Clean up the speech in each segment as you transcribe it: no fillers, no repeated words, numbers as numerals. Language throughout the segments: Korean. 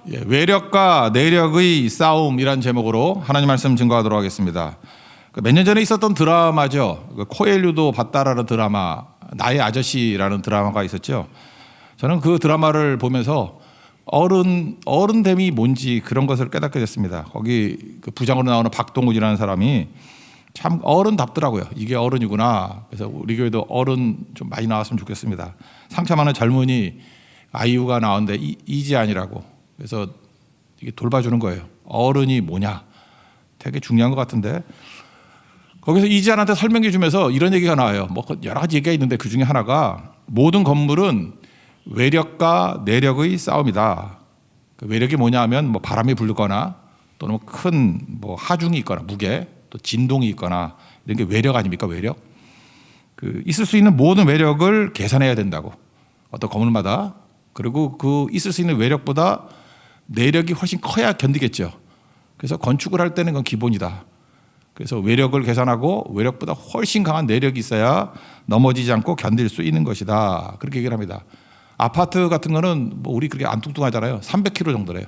외력과 내력의 싸움이란 제목으로 하나님 말씀 증거하도록 하겠습니다. 몇 년 전에 있었던 드라마죠. 코엘류도 봤다라는 드라마, 나의 아저씨라는 드라마가 있었죠. 저는 그 드라마를 보면서 어른됨이 뭔지 그런 것을 깨닫게 됐습니다. 거기 그 부장으로 나오는 박동훈이라는 사람이 참 어른답더라고요. 이게 어른이구나. 그래서 우리 교회도 어른 좀 많이 나왔으면 좋겠습니다. 상처 많은 젊은이 아이유가 나오는데 이지안이라고. 그래서 이게 돌봐주는 거예요. 어른이 뭐냐. 되게 중요한 것 같은데. 거기서 이지안한테 설명해 주면서 이런 얘기가 나와요. 뭐 여러 가지 얘기가 있는데 그 중에 하나가 모든 건물은 외력과 내력의 싸움이다. 그 외력이 뭐냐 하면 뭐 바람이 불거나 또는 큰 뭐 하중이 있거나 무게 또 진동이 있거나 이런 게 외력 아닙니까? 외력. 그 있을 수 있는 모든 외력을 계산해야 된다고. 어떤 건물마다. 그리고 그 있을 수 있는 외력보다 내력이 훨씬 커야 견디겠죠. 그래서 건축을 할 때는 그건 기본이다. 그래서 외력을 계산하고 외력보다 훨씬 강한 내력이 있어야 넘어지지 않고 견딜 수 있는 것이다. 그렇게 얘기를 합니다. 아파트 같은 거는 뭐 우리 그렇게 안 뚱뚱하잖아요. 300kg 정도래요.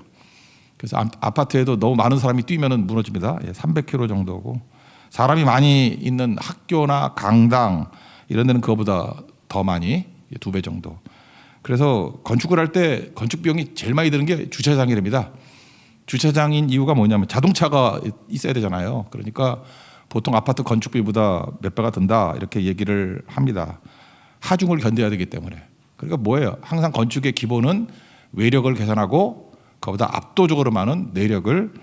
그래서 아파트에도 너무 많은 사람이 뛰면 무너집니다. 300kg 정도고 사람이 많이 있는 학교나 강당 이런 데는 그거보다 더 많이 2배 정도. 그래서 건축을 할 때 건축 비용이 제일 많이 드는 게 주차장이랍니다. 주차장인 이유가 뭐냐면 자동차가 있어야 되잖아요. 그러니까 보통 아파트 건축비보다 몇 배가 든다 이렇게 얘기를 합니다. 하중을 견뎌야 되기 때문에. 그러니까 뭐예요? 항상 건축의 기본은 외력을 계산하고 그보다 압도적으로 많은 내력을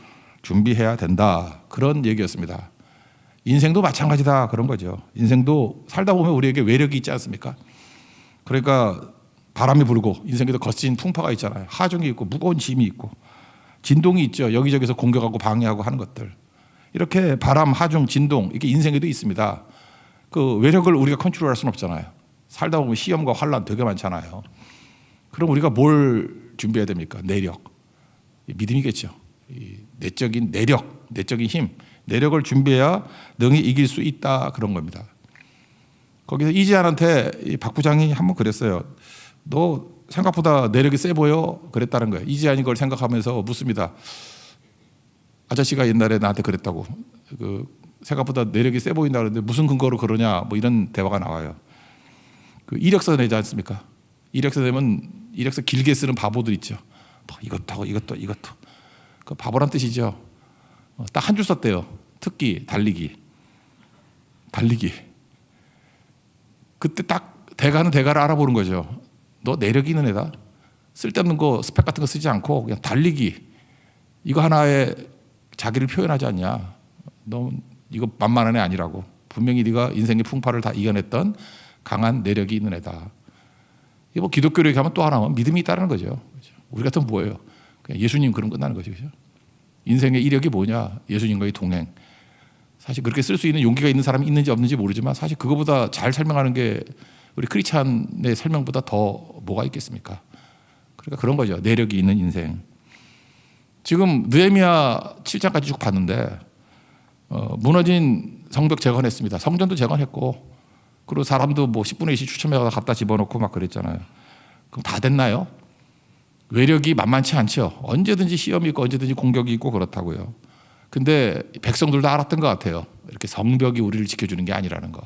준비해야 된다. 그런 얘기였습니다. 인생도 마찬가지다 그런 거죠. 인생도 살다 보면 우리에게 외력이 있지 않습니까? 그러니까 바람이 불고 인생에도 거친 풍파가 있잖아요. 하중이 있고 무거운 짐이 있고 진동이 있죠. 여기저기서 공격하고 방해하고 하는 것들. 이렇게 바람, 하중, 진동 이게 인생에도 있습니다. 그 외력을 우리가 컨트롤할 수는 없잖아요. 살다 보면 시험과 환란 되게 많잖아요. 그럼 우리가 뭘 준비해야 됩니까? 내력. 믿음이겠죠. 내적인 내력, 내적인 힘, 내력을 준비해야 능히 이길 수 있다 그런 겁니다. 거기서 이지안한테 박 부장이 한번 그랬어요. 너 생각보다 내력이 세 보여? 그랬다는 거예요. 이지안이 그걸 생각하면서 묻습니다. 아저씨가 옛날에 나한테 그랬다고. 생각보다 내력이 세 보인다 그러는데 무슨 근거로 그러냐? 뭐 이런 대화가 나와요. 그 이력서 내지 않습니까? 이력서 내면 이력서 길게 쓰는 바보들 있죠. 뭐 이것도 하고 이것도. 그 바보란 뜻이죠. 딱 한 줄 썼대요. 특기, 달리기. 그때 딱 대가는 대가를 알아보는 거죠. 너 내력이 있는 애다. 쓸데없는 거 스펙 같은 거 쓰지 않고 그냥 달리기. 이거 하나에 자기를 표현하지 않냐. 너 이거 만만한 애 아니라고. 분명히 네가 인생의 풍파를 다 이겨냈던 강한 내력이 있는 애다. 이게 뭐 기독교로 얘기하면 또 하나면 믿음이 있다는 거죠. 우리 같은 뭐예요? 그냥 예수님 그럼 끝나는 거죠. 그죠? 인생의 이력이 뭐냐? 예수님과의 동행. 사실 그렇게 쓸 수 있는 용기가 있는 사람이 있는지 없는지 모르지만 사실 그거보다 잘 설명하는 게 우리 크리스찬의 설명보다 더 뭐가 있겠습니까? 그러니까 그런 거죠. 내력이 있는 인생. 지금 느헤미야 7장까지 쭉 봤는데 무너진 성벽 재건했습니다. 성전도 재건했고 그리고 사람도 뭐 10분의 1씩 추첨해서 갖다 집어넣고 막 그랬잖아요. 그럼 다 됐나요? 외력이 만만치 않죠. 언제든지 시험이 있고 언제든지 공격이 있고 그렇다고요. 근데 백성들도 알았던 것 같아요. 이렇게 성벽이 우리를 지켜주는 게 아니라는 거.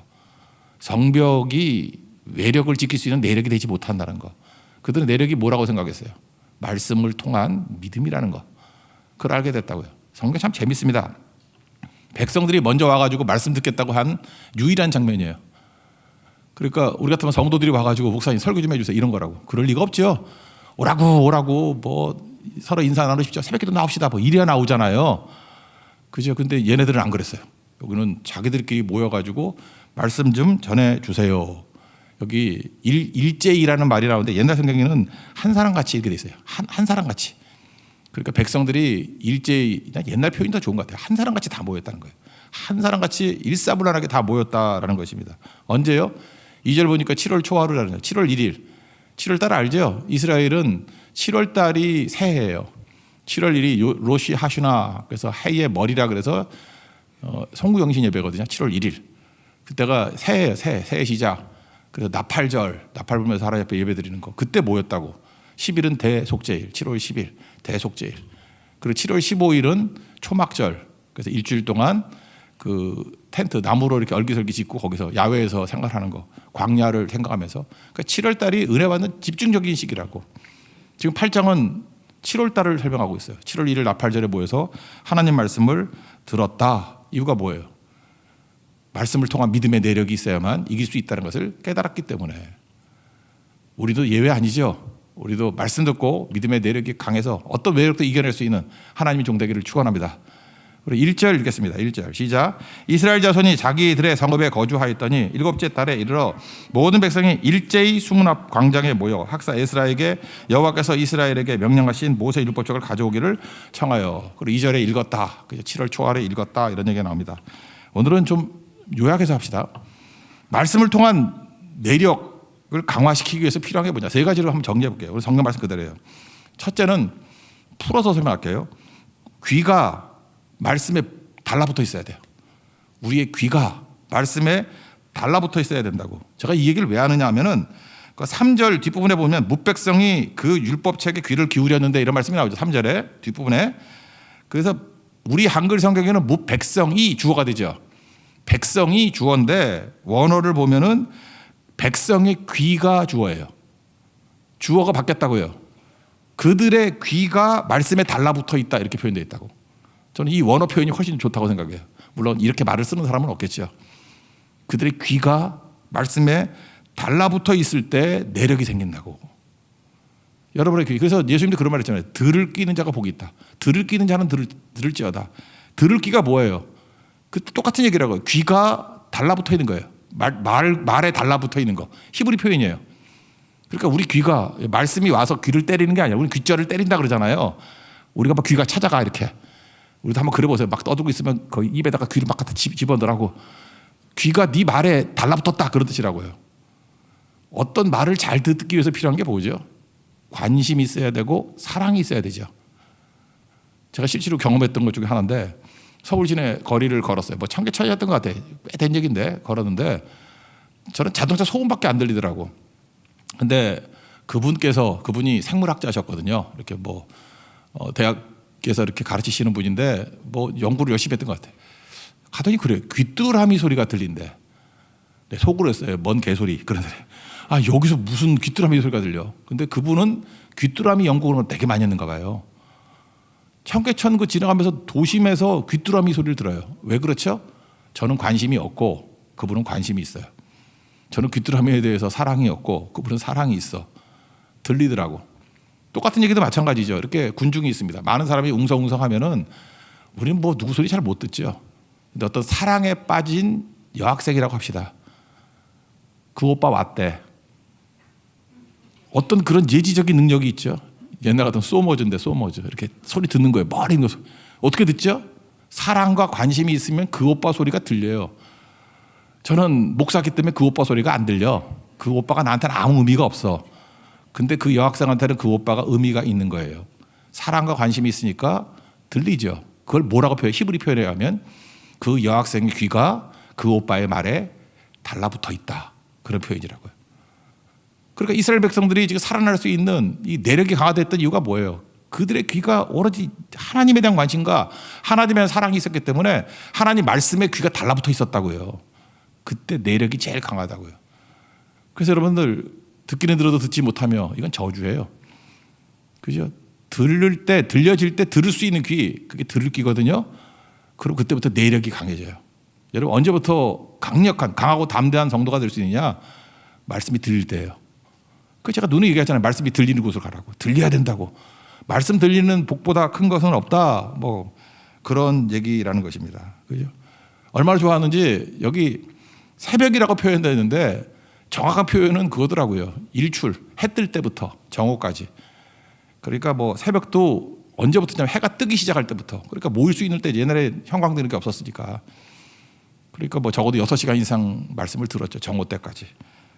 성벽이 외력을 지킬 수 있는 내력이 되지 못한다는 거. 그들은 내력이 뭐라고 생각했어요? 말씀을 통한 믿음이라는 거. 그걸 알게 됐다고요. 성경 참 재밌습니다. 백성들이 먼저 와가지고 말씀 듣겠다고 한 유일한 장면이에요. 그러니까 우리 같으면 성도들이 와가지고 목사님 설교 좀 해주세요 이런 거라고. 그럴 리가 없죠. 오라고 뭐 서로 인사 나누십시오. 새벽기도 나옵시다. 뭐 이래야 나오잖아요. 그죠? 근데 얘네들은 안 그랬어요. 여기는 자기들끼리 모여가지고 말씀 좀 전해주세요. 여기 일제이라는 말이 나오는데 옛날 성경에는 한 사람 같이 이렇게 돼 있어요. 한 사람 같이. 그러니까 백성들이 일제이, 옛날 표현이 더 좋은 것 같아요. 한 사람 같이 다 모였다는 거예요. 한 사람 같이 일사불란하게 다 모였다라는 것입니다. 언제요? 2절 보니까 7월 초하루라는 거예요. 7월 1일. 7월 달 알죠? 이스라엘은 7월 달이 새해예요. 7월 1일이 로시 하슈나 그래서 해의 머리라 그래서 성구영신 예배거든요. 7월 1일. 그때가 새해예요. 새해 시작. 그래서 나팔절, 나팔 불면서 하나님 앞에 예배 드리는 거. 그때 모였다고. 10일은 대속죄일, 7월 10일 대속죄일. 그리고 7월 15일은 초막절. 그래서 일주일 동안 그 텐트 나무로 이렇게 얼기설기 짓고 거기서 야외에서 생활하는 거, 광야를 생각하면서. 그러니까 7월 달이 은혜 받는 집중적인 시기라고. 지금 8장은 7월 달을 설명하고 있어요. 7월 1일 나팔절에 모여서 하나님 말씀을 들었다. 이유가 뭐예요? 말씀을 통한 믿음의 내력이 있어야만 이길 수 있다는 것을 깨달았기 때문에. 우리도 예외 아니죠. 우리도 말씀 듣고 믿음의 내력이 강해서 어떤 외력도 이겨낼 수 있는 하나님의 종되기를 축원합니다. 그리고 1절 읽겠습니다. 1절 시작. 이스라엘 자손이 자기들의 성읍에 거주하였더니 일곱째 달에 이르러 모든 백성이 일제히 수문 앞 광장에 모여 학사 에스라에게 여호와께서 이스라엘에게 명령하신 모세 율법책을 가져오기를 청하여. 그리고 2절에 읽었다. 7월 초하루에 읽었다. 이런 얘기가 나옵니다. 오늘은 좀 요약해서 합시다. 말씀을 통한 내력을 강화시키기 위해서 필요한 게 뭐냐. 세 가지를 한번 정리해 볼게요. 우리 성경 말씀 그대로예요. 첫째는 풀어서 설명할게요. 귀가 말씀에 달라붙어 있어야 돼요. 우리의 귀가 말씀에 달라붙어 있어야 된다고. 제가 이 얘기를 왜 하느냐 하면은 그 3절 뒷부분에 보면 뭇백성이 그 율법책에 귀를 기울였는데 이런 말씀이 나오죠. 3절에 뒷부분에. 그래서 우리 한글 성경에는 뭇백성이 주어가 되죠. 백성이 주어인데 원어를 보면은 백성의 귀가 주어예요. 주어가 바뀌었다고요. 그들의 귀가 말씀에 달라붙어 있다 이렇게 표현되어 있다고. 저는 이 원어 표현이 훨씬 좋다고 생각해요. 물론 이렇게 말을 쓰는 사람은 없겠죠. 그들의 귀가 말씀에 달라붙어 있을 때 내력이 생긴다고. 여러분의 귀. 그래서 예수님도 그런 말 했잖아요. 들을 끼는 자가 복이 있다. 들을 끼는 자는 들을지어다. 들을 끼가 뭐예요? 그 똑같은 얘기라고요. 귀가 달라붙어 있는 거예요. 말에 달라붙어 있는 거. 히브리 표현이에요. 그러니까 우리 귀가 말씀이 와서 귀를 때리는 게 아니라 우리 귀절을 때린다 그러잖아요. 우리가 막 귀가 찾아가 이렇게. 우리도 한번 그려보세요. 막 떠들고 있으면 거의 입에다가 귀를 막 갖다 집어넣으라고. 귀가 네 말에 달라붙었다 그런 뜻이라고요. 어떤 말을 잘 듣기 위해서 필요한 게 뭐죠? 관심이 있어야 되고 사랑이 있어야 되죠. 제가 실제로 경험했던 것 중에 하나인데 서울 시내 거리를 걸었어요. 뭐 청계천이었던 것 같아요. 꽤 된 얘기인데 걸었는데 저는 자동차 소음밖에 안 들리더라고. 근데 그분이 생물학자셨거든요. 이렇게 뭐 대학에서 이렇게 가르치시는 분인데 뭐 연구를 열심히 했던 것 같아요. 가더니 그래요. 귀뚜라미 소리가 들린대. 네, 속으로 했어요. 뭔 개소리. 그러더래. 아 여기서 무슨 귀뚜라미 소리가 들려. 근데 그분은 귀뚜라미 연구를 되게 많이 했는가 봐요. 청계천 그 지나가면서 도심에서 귀뚜라미 소리를 들어요. 왜 그렇죠? 저는 관심이 없고 그분은 관심이 있어요. 저는 귀뚜라미에 대해서 사랑이 없고 그분은 사랑이 있어. 들리더라고. 똑같은 얘기도 마찬가지죠. 이렇게 군중이 있습니다. 많은 사람이 웅성웅성하면은 우리는 뭐 누구 소리 잘 못 듣죠. 근데 어떤 사랑에 빠진 여학생이라고 합시다. 그 오빠 왔대. 어떤 그런 예지적인 능력이 있죠. 옛날 같은 소머즈인데 소머즈 이렇게 소리 듣는 거예요. 머리 있는 거 어떻게 듣죠? 사랑과 관심이 있으면 그 오빠 소리가 들려요. 저는 목사기 때문에 그 오빠 소리가 안 들려. 그 오빠가 나한테는 아무 의미가 없어. 근데 그 여학생한테는 그 오빠가 의미가 있는 거예요. 사랑과 관심이 있으니까 들리죠. 그걸 뭐라고 히브리 표현에 하면 그 여학생의 귀가 그 오빠의 말에 달라붙어 있다. 그런 표현이라고요. 그러니까 이스라엘 백성들이 지금 살아날 수 있는 이 내력이 강화됐던 이유가 뭐예요? 그들의 귀가 오로지 하나님에 대한 관심과 하나님에 대한 사랑이 있었기 때문에 하나님 말씀에 귀가 달라붙어 있었다고요. 그때 내력이 제일 강하다고요. 그래서 여러분들 듣기는 들어도 듣지 못하며 이건 저주예요. 그죠? 들려질 때 들을 수 있는 귀, 그게 들을 귀거든요. 그리고 그때부터 내력이 강해져요. 여러분 언제부터 강하고 담대한 성도가 될 수 있느냐? 말씀이 들릴 때예요. 그 제가 눈에 얘기했잖아요. 말씀이 들리는 곳으로 가라고. 들려야 된다고. 말씀 들리는 복보다 큰 것은 없다. 뭐 그런 얘기라는 것입니다. 그죠? 얼마나 좋아하는지 여기 새벽이라고 표현되는데 정확한 표현은 그거더라고요. 일출, 해 뜰 때부터 정오까지. 그러니까 뭐 새벽도 언제부터냐면 해가 뜨기 시작할 때부터. 그러니까 모일 수 있는 때 옛날에 형광등 이렇게 없었으니까. 그러니까 뭐 적어도 6시간 이상 말씀을 들었죠. 정오 때까지.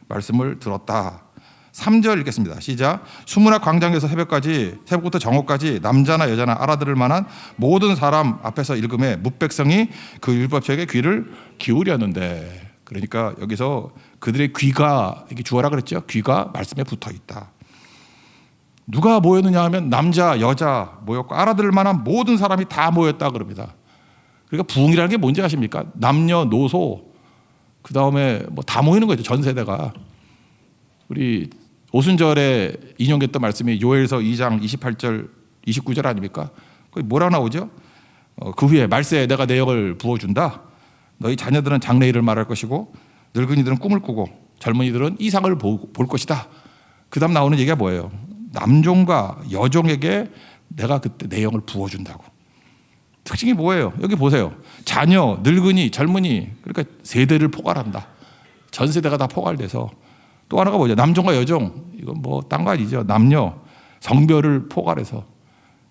말씀을 들었다. 3절 읽겠습니다. 시작. 수문학 광장에서 새벽부터 정오까지 남자나 여자나 알아들을 만한 모든 사람 앞에서 읽음에 뭇백성이 그 율법책에 귀를 기울였는데, 그러니까 여기서 그들의 귀가, 이게 주어라 그랬죠. 귀가 말씀에 붙어 있다. 누가 모였느냐 하면 남자, 여자 모였고 알아들을 만한 모든 사람이 다 모였다 그럽니다. 그러니까 부흥이라는 게 뭔지 아십니까? 남녀노소 그다음에 뭐 다 모이는 거죠. 전 세대가. 우리 오순절에 인용했던 말씀이 요엘서 2장 28절 29절 아닙니까? 거기 뭐라 나오죠? 그 후에 말세에 내가 내 영을 부어준다. 너희 자녀들은 장래일을 말할 것이고 늙은이들은 꿈을 꾸고 젊은이들은 이상을 볼 것이다. 그 다음 나오는 얘기가 뭐예요? 남종과 여종에게 내가 그때 내 영을 부어준다고. 특징이 뭐예요? 여기 보세요. 자녀, 늙은이, 젊은이, 그러니까 세대를 포괄한다. 전 세대가 다 포괄돼서. 또 하나가 뭐죠? 남종과 여종, 이건 뭐 딴 거 아니죠. 남녀, 성별을 포괄해서.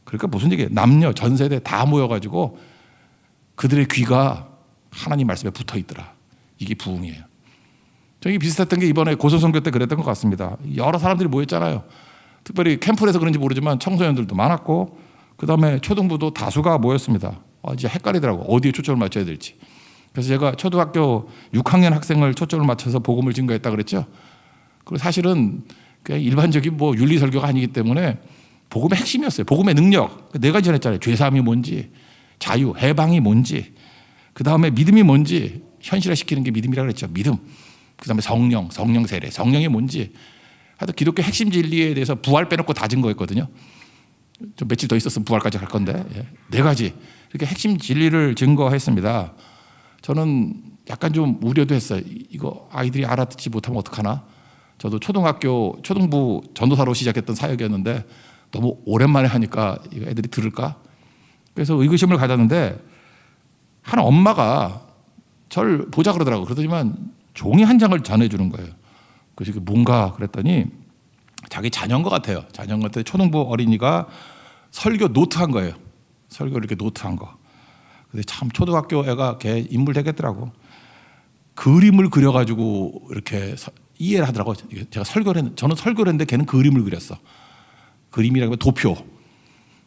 그러니까 무슨 얘기예요? 남녀, 전 세대 다 모여가지고 그들의 귀가 하나님 말씀에 붙어 있더라. 이게 부흥이에요. 저기 비슷했던 게 이번에 고소선교 때 그랬던 것 같습니다. 여러 사람들이 모였잖아요. 특별히 캠프에서 그런지 모르지만 청소년들도 많았고 그다음에 초등부도 다수가 모였습니다. 이제 헷갈리더라고. 어디에 초점을 맞춰야 될지. 그래서 제가 초등학교 6학년 학생을 초점을 맞춰서 복음을 증거했다 그랬죠. 그리고 사실은 그냥 일반적인 뭐 윤리 설교가 아니기 때문에 복음의 핵심이었어요. 복음의 능력. 네 가지 전했잖아요. 죄사함이 뭔지, 자유, 해방이 뭔지, 그다음에 믿음이 뭔지 현실화시키는 게 믿음이라고 그랬죠. 믿음. 그다음에 성령 세례, 성령이 뭔지. 하여튼 기독교 핵심 진리에 대해서 부활 빼놓고 다 증거했거든요. 좀 며칠 더 있었으면 부활까지 갈 건데 네 가지 이렇게 핵심 진리를 증거했습니다. 저는 약간 좀 우려도 했어요. 이거 아이들이 알아듣지 못하면 어떡하나. 저도 초등부 전도사로 시작했던 사역이었는데 너무 오랜만에 하니까 이거 애들이 들을까? 그래서 의구심을 가졌는데 한 엄마가 저를 보자 그러더라고요. 그러더니만 종이 한 장을 전해주는 거예요. 그래서 이게 뭔가 그랬더니 자기 자녀인 것 같아요. 자녀인 것 같아요. 초등부 어린이가 설교 노트한 거예요. 설교를 이렇게 노트한 거. 근데 참 초등학교 애가 걔 인물 되겠더라고. 그림을 그려가지고 이렇게 이해를 하더라고요. 제가 저는 설교를 했는데 걔는 그림을 그렸어. 그림이라고 하면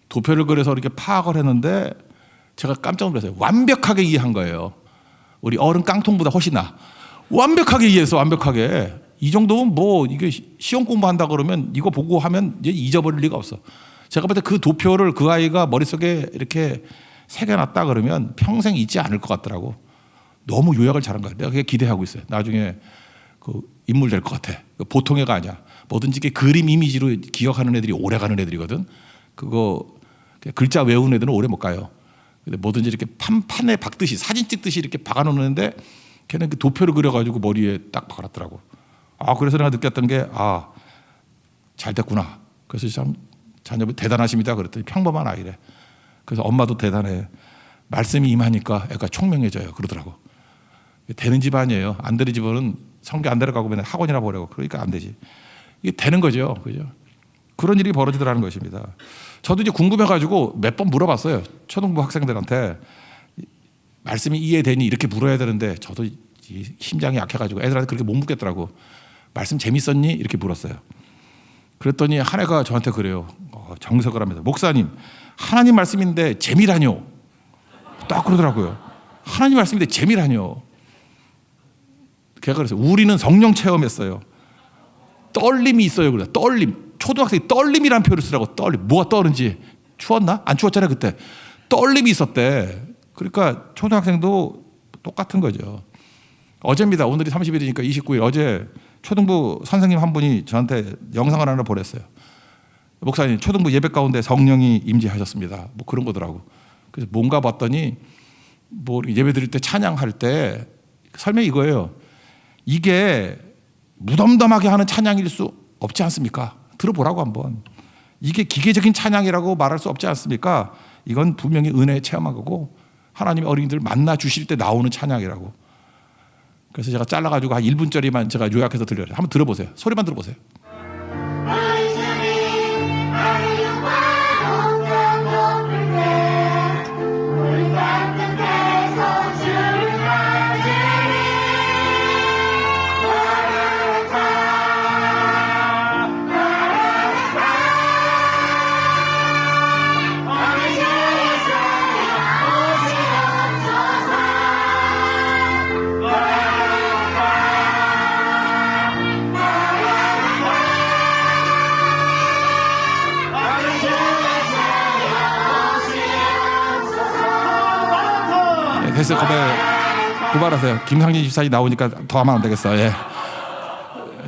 도표를 그려서 이렇게 파악을 했는데 제가 깜짝 놀랐어요. 완벽하게 이해한 거예요. 우리 어른 깡통보다 훨씬 완벽하게 이해했어. 완벽하게. 이 정도면 뭐 이게 시험 공부한다 그러면 이거 보고 하면 이제 잊어버릴 리가 없어. 제가 볼 때 그 도표를 그 아이가 머릿속에 이렇게 새겨놨다 그러면 평생 잊지 않을 것 같더라고. 너무 요약을 잘한 거야. 내가 그게 기대하고 있어요. 나중에 그 인물 될 것 같아. 보통 애가 아니야. 뭐든지 그림 이미지로 기억하는 애들이 오래 가는 애들이거든. 그거 글자 외우는 애들은 오래 못 가요. 근데 뭐든지 이렇게 판에 박듯이 사진 찍듯이 이렇게 박아놓는데 걔는 그 도표를 그려가지고 머리에 딱 박아놨더라고. 그래서 내가 느꼈던 게 잘 됐구나. 그래서 참 자녀분 대단하십니다. 그랬더니 평범한 아이래. 그래서 엄마도 대단해. 말씀이 임하니까 애가 총명해져요. 그러더라고. 되는 집안이에요. 안 되는 집안은 성교 안 데려가고 맨날 학원이나 보려고. 그러니까 안 되지. 이게 되는 거죠. 그죠? 그런 일이 벌어지더라는 것입니다. 저도 이제 궁금해가지고 몇 번 물어봤어요. 초등부 학생들한테 말씀이 이해되니 이렇게 물어야 되는데 저도 심장이 약해가지고 애들한테 그렇게 못 묻겠더라고. 말씀 재밌었니? 이렇게 물었어요. 그랬더니 한 애가 저한테 그래요. 정색을 합니다. 목사님, 하나님 말씀인데 재미라뇨. 딱 그러더라고요. 하나님 말씀인데 재미라뇨. 걔가 그랬어요. 우리는 성령 체험했어요. 떨림이 있어요. 그래. 떨림. 초등학생이 떨림이라는 표현을 쓰라고. 떨림. 뭐가 떠는지. 추웠나? 안 추웠잖아요. 그때. 떨림이 있었대. 그러니까 초등학생도 똑같은 거죠. 어제입니다. 오늘이 30일이니까 29일. 어제 초등부 선생님 한 분이 저한테 영상을 하나 보냈어요. 목사님, 초등부 예배 가운데 성령이 임재하셨습니다. 뭐 그런 거더라고. 그래서 뭔가 봤더니 뭐 예배 드릴 때 찬양할 때 설명이 이거예요. 이게 무덤덤하게 하는 찬양일 수 없지 않습니까? 들어보라고 한번. 이게 기계적인 찬양이라고 말할 수 없지 않습니까? 이건 분명히 은혜에 체험한 거고 하나님의 어린이들 만나 주실 때 나오는 찬양이라고. 그래서 제가 잘라가지고 한 1분짜리만 제가 요약해서 들려요. 한번 들어보세요. 소리만 들어보세요. 됐어요. 고발하세요. 김상진 집사님 나오니까 더 하면 안 되겠어. 예.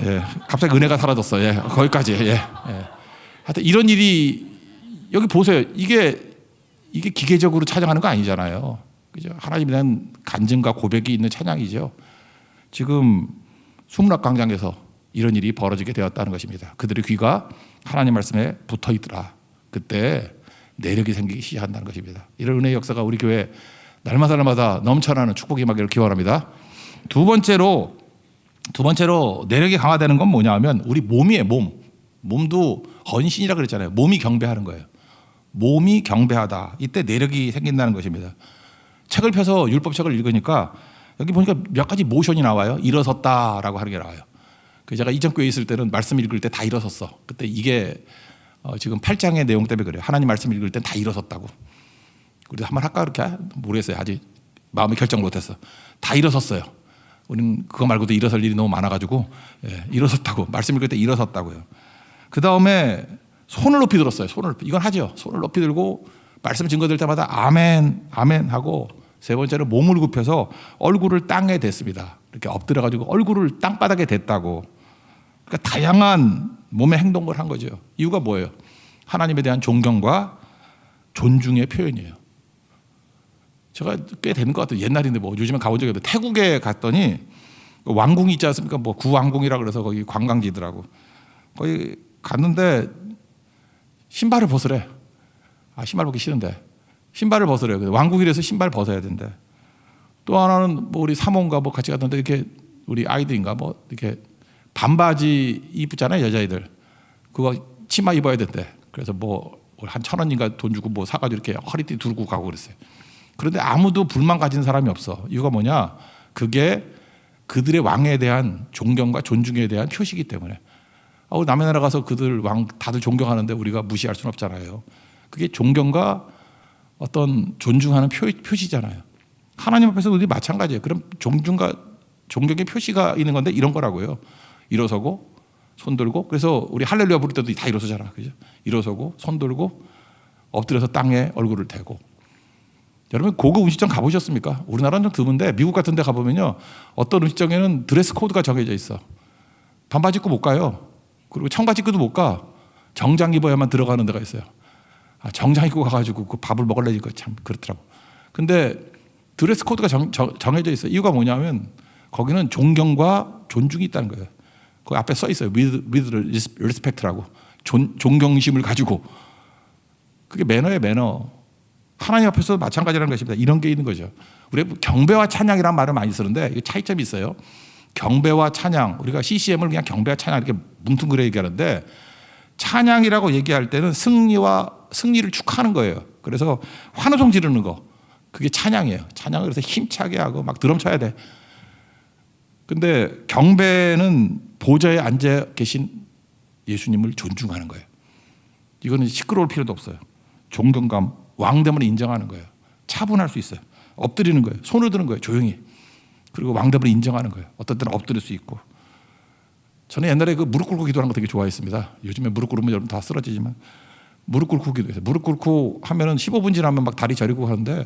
예. 갑자기 은혜가 사라졌어. 예. 거기까지. 예. 예. 하여튼 이런 일이 여기 보세요. 이게 기계적으로 찬양하는 거 아니잖아요. 그죠? 하나님에 대한 간증과 고백이 있는 찬양이죠. 지금 수문학 광장에서 이런 일이 벌어지게 되었다는 것입니다. 그들의 귀가 하나님 말씀에 붙어 있더라. 그때 내력이 생기기 시작한다는 것입니다. 이런 은혜의 역사가 우리 교회 날마다 넘쳐나는 축복이 임하기를 기원합니다. 두 번째로 내력이 강화되는 건 뭐냐 하면 우리 몸이에요. 몸도 헌신이라 그랬잖아요. 몸이 경배하는 거예요. 몸이 경배하다. 이때 내력이 생긴다는 것입니다. 책을 펴서 율법책을 읽으니까 여기 보니까 몇 가지 모션이 나와요. 일어섰다라고 하는 게 나와요. 제가 이전 교회에 있을 때는 말씀 읽을 때 다 일어섰어. 그때 이게 지금 8장의 내용 때문에 그래요. 하나님 말씀 읽을 때 다 일어섰다고. 우리도 한번 할까 그렇게? 모르겠어요. 아직 마음의 결정을 못했어. 다 일어섰어요. 우리는 그거 말고도 일어설 일이 너무 많아가지고 일어섰다고. 말씀 읽을 때 일어섰다고요. 그 다음에 손을 높이 들었어요. 이건 하죠. 손을 높이 들고 말씀 증거 될 때마다 아멘 아멘 하고, 세 번째로 몸을 굽혀서 얼굴을 땅에 댔습니다. 이렇게 엎드려가지고 얼굴을 땅바닥에 댔다고. 그러니까 다양한 몸의 행동을 한 거죠. 이유가 뭐예요? 하나님에 대한 존경과 존중의 표현이에요. 제가 꽤 되는 것 같아요. 옛날인데 뭐 요즘에 가본 적이 없는데 태국에 갔더니 왕궁이 있지 않습니까? 뭐 구왕궁이라 그래서 거기 관광지더라고. 거기 갔는데 신발을 벗으래. 신발 벗기 싫은데 신발을 벗으래요. 왕궁이라서 신발 벗어야 된대. 또 하나는 뭐 우리 사모인가 뭐 같이 갔는데 이렇게 우리 아이들인가 뭐 이렇게 반바지 입잖아요, 여자애들. 그거 치마 입어야 된대. 그래서 뭐 한 1,000원인가 돈 주고 뭐 사가지고 이렇게 허리띠 두르고 가고 그랬어요. 그런데 아무도 불만 가진 사람이 없어. 이유가 뭐냐? 그게 그들의 왕에 대한 존경과 존중에 대한 표시이기 때문에. 남의 나라 가서 그들 왕 다들 존경하는데 우리가 무시할 수는 없잖아요. 그게 존경과 어떤 존중하는 표시잖아요. 하나님 앞에서 우리 마찬가지예요. 그럼 존중과 존경의 표시가 있는 건데 이런 거라고요. 일어서고 손 들고, 그래서 우리 할렐루야 부를 때도 다 일어서잖아. 그죠? 일어서고 손 들고 엎드려서 땅에 얼굴을 대고. 여러분 고급 음식점 가보셨습니까? 우리나라는 좀 드문데 미국 같은 데 가보면요, 어떤 음식점에는 드레스 코드가 정해져 있어. 반바지 입고 못 가요. 그리고 청바지 입고도 못 가. 정장 입어야만 들어가는 데가 있어요. 정장 입고 가가지고 그 밥을 먹으려니까 참 그렇더라고. 근데 드레스 코드가 정해져 있어요. 이유가 뭐냐면 거기는 존경과 존중이 있다는 거예요. 그 앞에 써 있어요. with respect라고. 존경심을 가지고. 그게 매너예요, 매너. 하나님 앞에서도 마찬가지라는 것입니다. 이런 게 있는 거죠. 우리 경배와 찬양이라는 말을 많이 쓰는데 이게 차이점이 있어요. 경배와 찬양, 우리가 CCM을 그냥 경배와 찬양 이렇게 뭉뚱그려 얘기하는데, 찬양이라고 얘기할 때는 승리를 축하하는 거예요. 그래서 환호성 지르는 거, 그게 찬양이에요. 찬양을 그래서 힘차게 하고 막 드럼 쳐야 돼. 근데 경배는 보좌에 앉아 계신 예수님을 존중하는 거예요. 이거는 시끄러울 필요도 없어요. 존경감, 왕됨을 인정하는 거예요. 차분할 수 있어요. 엎드리는 거예요. 손을 드는 거예요. 조용히. 그리고 왕됨을 인정하는 거예요. 어떤 때는 엎드릴 수 있고. 저는 옛날에 그 무릎 꿇고 기도하는 거 되게 좋아했습니다. 요즘에 무릎 꿇으면 여러분 다 쓰러지지만 무릎 꿇고 기도해요. 무릎 꿇고 하면은 15분 지나면 막 다리 저리고 하는데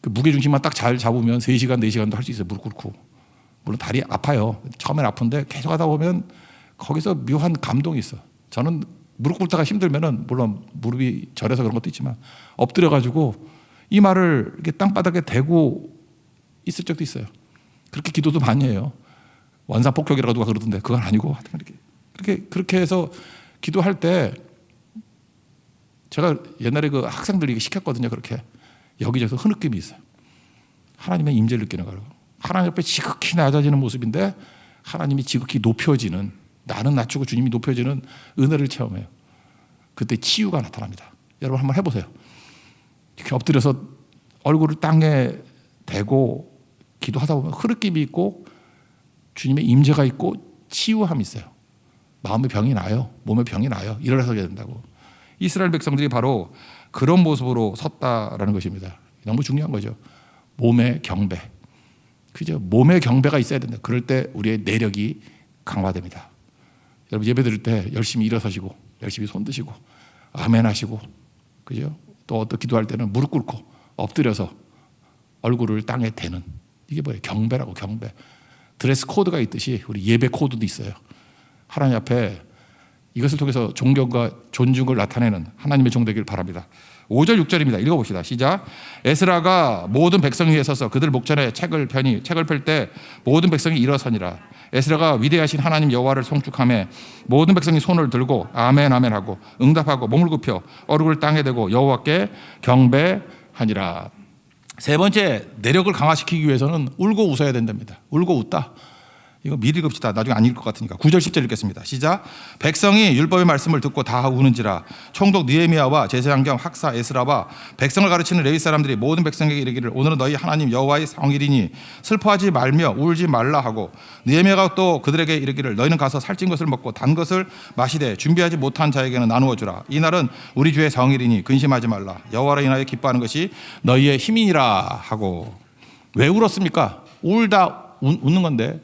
그 무게 중심만 딱 잘 잡으면 3시간, 4시간도 할 수 있어요. 무릎 꿇고. 물론 다리 아파요. 처음엔 아픈데 계속 하다 보면 거기서 묘한 감동이 있어. 저는 무릎 꿇다가 힘들면은 물론 무릎이 저려서 그런 것도 있지만 엎드려가지고 이 말을 이렇게 땅바닥에 대고 있을 적도 있어요. 그렇게 기도도 많이 해요. 원사폭격이라고 누가 그러던데 그건 아니고 그렇게 해서 기도할 때 제가 옛날에 그 학생들이 시켰거든요. 그렇게 여기저기서 흐느낌이 있어요. 하나님의 임재를 느끼는 거라고. 하나님 옆에 지극히 낮아지는 모습인데 하나님이 지극히 높여지는, 나는 낮추고 주님이 높여지는 은혜를 체험해요. 그때 치유가 나타납니다. 여러분 한번 해보세요. 이렇게 엎드려서 얼굴을 땅에 대고 기도하다 보면 흐느낌이 있고 주님의 임재가 있고 치유함이 있어요. 마음의 병이 나요. 몸의 병이 나요. 일어나서 해야 된다고. 이스라엘 백성들이 바로 그런 모습으로 섰다라는 것입니다. 너무 중요한 거죠. 몸의 경배. 그죠? 몸의 경배가 있어야 된다. 그럴 때 우리의 내력이 강화됩니다. 여러분 예배 드릴 때 열심히 일어서시고 열심히 손 드시고 아멘 하시고, 그죠? 또 기도할 때는 무릎 꿇고 엎드려서 얼굴을 땅에 대는, 이게 뭐예요? 경배라고. 경배. 드레스 코드가 있듯이 우리 예배 코드도 있어요. 하나님 앞에 이것을 통해서 존경과 존중을 나타내는 하나님의 종 되길 바랍니다. 5절 6절입니다. 읽어봅시다. 시작. 에스라가 모든 백성 위에 서서 그들 목전에 책을 펴니 책을 펼 때 모든 백성이 일어서니라. 에스라가 위대하신 하나님 여호와를 송축하며 모든 백성이 손을 들고 아멘 아멘 하고 응답하고 몸을 굽혀 얼굴을 땅에 대고 여호와께 경배하니라. 세 번째, 내력을 강화시키기 위해서는 울고 웃어야 된답니다. 울고 웃다. 이거 미리 읽읍시다. 나중에 안 읽을 것 같으니까. 9절 10절 읽겠습니다. 시작. 백성이 율법의 말씀을 듣고 다 우는지라. 총독 느헤미야와 제사장경 학사 에스라와 백성을 가르치는 레위 사람들이 모든 백성에게 이르기를 오늘은 너희 하나님 여호와의 성일이니 슬퍼하지 말며 울지 말라 하고, 느헤미야가 또 그들에게 이르기를 너희는 가서 살찐 것을 먹고 단 것을 마시되 준비하지 못한 자에게는 나누어 주라. 이 날은 우리 주의 성일이니 근심하지 말라. 여호와로 인하여 기뻐하는 것이 너희의 힘이니라 하고. 왜 울었습니까? 울다 웃는 건데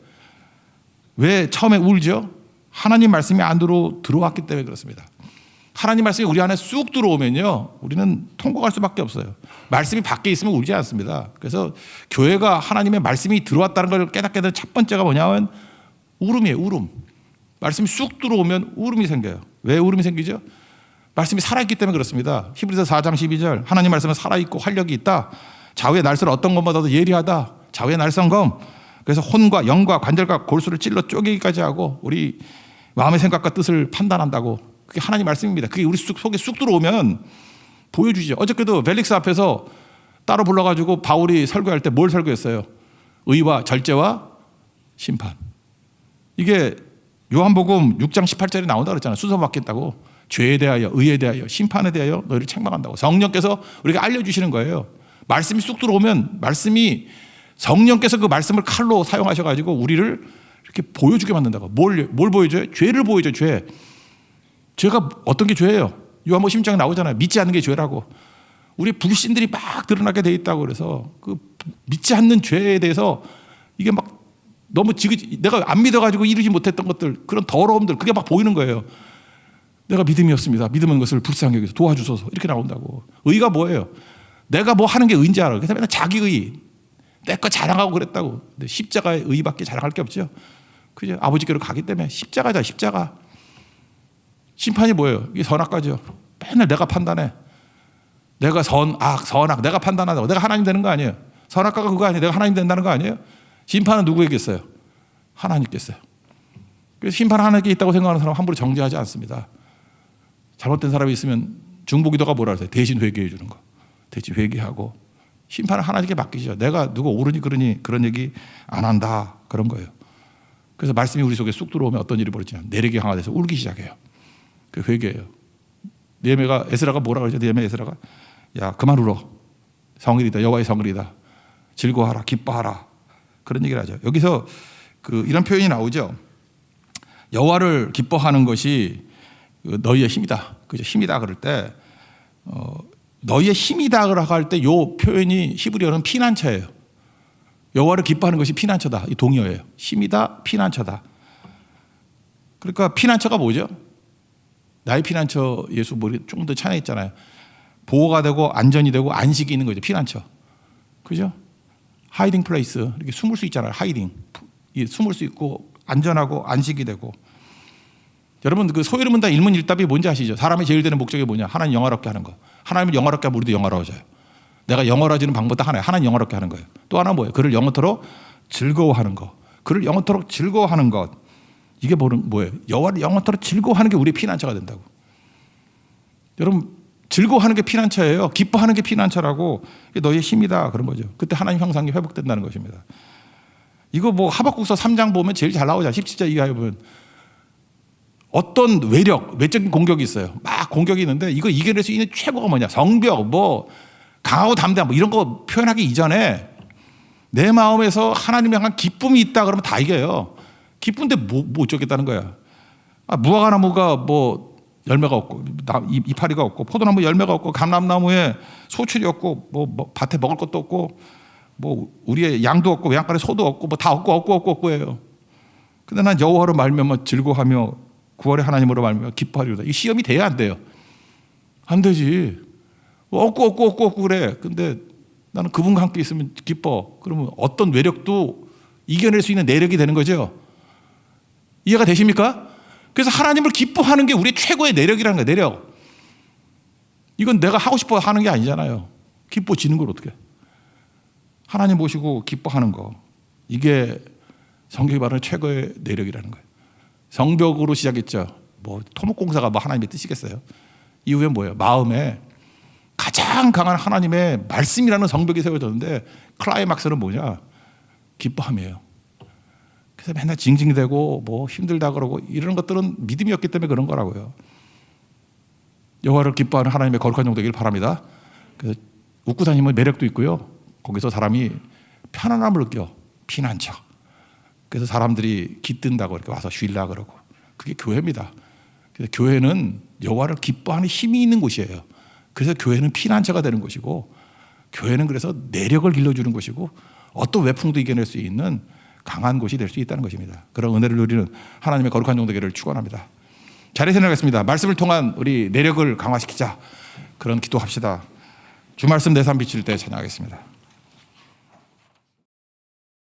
왜 처음에 울죠? 하나님 말씀이 안 들어왔기 때문에 그렇습니다. 하나님 말씀이 우리 안에 쑥 들어오면요, 우리는 통곡할 수밖에 없어요. 말씀이 밖에 있으면 울지 않습니다. 그래서 교회가 하나님의 말씀이 들어왔다는 걸 깨닫게 된 첫 번째가 뭐냐면 울음이에요. 울음. 말씀이 쑥 들어오면 울음이 생겨요. 왜 울음이 생기죠? 말씀이 살아있기 때문에 그렇습니다. 히브리서 4장 12절 하나님 말씀은 살아있고 활력이 있다. 좌우의 날선 어떤 것보다도 예리하다. 좌우의 날선검. 그래서 혼과 영과 관절과 골수를 찔러 쪼개기까지 하고 우리 마음의 생각과 뜻을 판단한다고. 그게 하나님 말씀입니다. 그게 우리 속에 쑥 들어오면 보여주죠. 어저께도 벨릭스 앞에서 따로 불러가지고 바울이 설교할 때 뭘 설교했어요? 의와 절제와 심판. 이게 요한복음 6장 18절에 나온다고 그랬잖아요. 순서 바뀌었다고. 죄에 대하여, 의에 대하여, 심판에 대하여 너희를 책망한다고. 성령께서 우리에게 알려주시는 거예요. 말씀이 쑥 들어오면 말씀이 성령께서 그 말씀을 칼로 사용하셔가지고 우리를 이렇게 보여주게 만든다고. 뭘 보여줘요? 죄를 보여줘요. 죄. 죄가 어떤 게 죄예요? 요한복음 16장에 나오잖아요. 믿지 않는 게 죄라고. 우리 불신들이 막 드러나게 돼 있다고. 그래서 그 믿지 않는 죄에 대해서 이게 막 너무 내가 안 믿어가지고 이루지 못했던 것들, 그런 더러움들, 그게 막 보이는 거예요. 내가 믿음이 없습니다. 믿음은 것을 불쌍히 여기서 도와주소서. 이렇게 나온다고. 의가 뭐예요? 내가 뭐 하는 게 의인지 알아. 그래서 맨날 자기의. 내 거 자랑하고 그랬다고. 근데 십자가의 의밖에 자랑할 게 없죠. 그죠? 아버지께로 가기 때문에 십자가다. 십자가. 심판이 뭐예요? 이게 선악과죠. 맨날 내가 판단해. 내가 선악 내가 판단한다고. 내가 하나님 되는 거 아니에요. 선악과가 그거 아니에요. 내가 하나님 된다는 거 아니에요. 심판은 누구에게 있어요? 하나님께 있어요. 그래서 심판 하나님께 있다고 생각하는 사람은 함부로 정죄하지 않습니다. 잘못된 사람이 있으면 중보기도가 뭐라 그러세요? 대신 회개해 주는 거. 대신 회개하고 심판을 하나님께 맡기죠. 내가 누가 옳으니 그러니 그런 얘기 안 한다. 그런 거예요. 그래서 말씀이 우리 속에 쑥 들어오면 어떤 일이 벌어지냐. 내력이 강화돼서 울기 시작해요. 그 회개예요. 에스라가 뭐라 그러죠? 느헤미야 에스라가 야 그만 울어. 성일이다. 여호와의 성일이다. 즐거워하라. 기뻐하라. 그런 얘기를 하죠. 여기서 이런 표현이 나오죠. 여호와를 기뻐하는 것이 너희의 힘이다. 그죠? 힘이다 그럴 때 너희의 힘이다 할 때 이 표현이 히브리어는 피난처예요. 여호와를 기뻐하는 것이 피난처다. 이 동의어예요. 힘이다, 피난처다. 그러니까 피난처가 뭐죠? 나의 피난처 예수 조금 더 찬양해 있잖아요. 보호가 되고 안전이 되고 안식이 있는 거죠. 피난처. 그죠? 하이딩 플레이스. 이렇게 숨을 수 있잖아요. 하이딩. 숨을 수 있고 안전하고 안식이 되고. 여러분 그 소이름은 다 일문일답이 뭔지 아시죠? 사람이 제일 되는 목적이 뭐냐? 하나님 영화롭게 하는 거. 하나님을 영화롭게 하면 우리도 영화로워져요. 내가 영화로워지는 방법도 하나예요. 하나님 영화롭게 하는 거예요. 또 하나 뭐예요? 그를 영원토록 즐거워하는 거. 그를 영원토록 즐거워하는 것. 이게 뭐예요? 여호와를 영원토록 즐거워하는 게 우리의 피난처가 된다고. 여러분 즐거워하는 게 피난처예요. 기뻐하는 게 피난처라고. 이게 너의 힘이다 그런 거죠. 그때 하나님 형상이 회복된다는 것입니다. 이거 뭐 하박국서 3장 보면 제일 잘 나오잖아요. 17절 이하에 보면 어떤 외적인 공격이 있어요. 막 공격이 있는데 이거 이겨낼 수 있는 최고가 뭐냐? 성벽, 뭐 강하고 담대한 뭐 이런 거 표현하기 이전에 내 마음에서 하나님에 향한 기쁨이 있다 그러면 다 이겨요. 기쁜데 뭐 어쩌겠다는 거야. 무화과나무가 뭐 열매가 없고 이파리가 없고 포도나무 열매가 없고 감람나무에 소출이 없고 뭐 밭에 먹을 것도 없고 뭐 우리의 양도 없고 외양간에 소도 없고 뭐 다 없고예요. 근데 난 여호와로 말미암아 즐거워하며 9월에 하나님으로 말미암아 기뻐하리로다. 이 시험이 돼야 안 돼요. 안 되지. 없고 그래. 근데 나는 그분과 함께 있으면 기뻐. 그러면 어떤 외력도 이겨낼 수 있는 내력이 되는 거죠. 이해가 되십니까? 그래서 하나님을 기뻐하는 게 우리 최고의 내력이라는 거예요. 내력. 이건 내가 하고 싶어 하는 게 아니잖아요. 기뻐지는 걸 어떻게. 하나님 모시고 기뻐하는 거. 이게 성경이 말하는 최고의 내력이라는 거예요. 성벽으로 시작했죠. 뭐 토목공사가 뭐 하나님의 뜻이겠어요. 이후에 뭐예요? 마음에 가장 강한 하나님의 말씀이라는 성벽이 세워졌는데 클라이막스는 뭐냐? 기뻐함이에요. 그래서 맨날 징징대고 뭐 힘들다 그러고 이런 것들은 믿음이 없기 때문에 그런 거라고요. 여호와를 기뻐하는 하나님의 거룩한 종 되길 바랍니다. 그래서 웃고 다니면 매력도 있고요. 거기서 사람이 편안함을 느껴. 피난처. 그래서 사람들이 깃든다고 이렇게 와서 쉬려고 그러고. 그게 교회입니다. 그래서 교회는 여호와를 기뻐하는 힘이 있는 곳이에요. 그래서 교회는 피난처가 되는 것이고, 교회는 그래서 내력을 길러주는 것이고, 어떤 외풍도 이겨낼 수 있는 강한 곳이 될 수 있다는 것입니다. 그런 은혜를 누리는 하나님의 거룩한 종 되기를 축원합니다. 자리에 생각하겠습니다. 말씀을 통한 우리 내력을 강화시키자. 그런 기도합시다. 주 말씀 내 삶 비칠 때 찬양하겠습니다.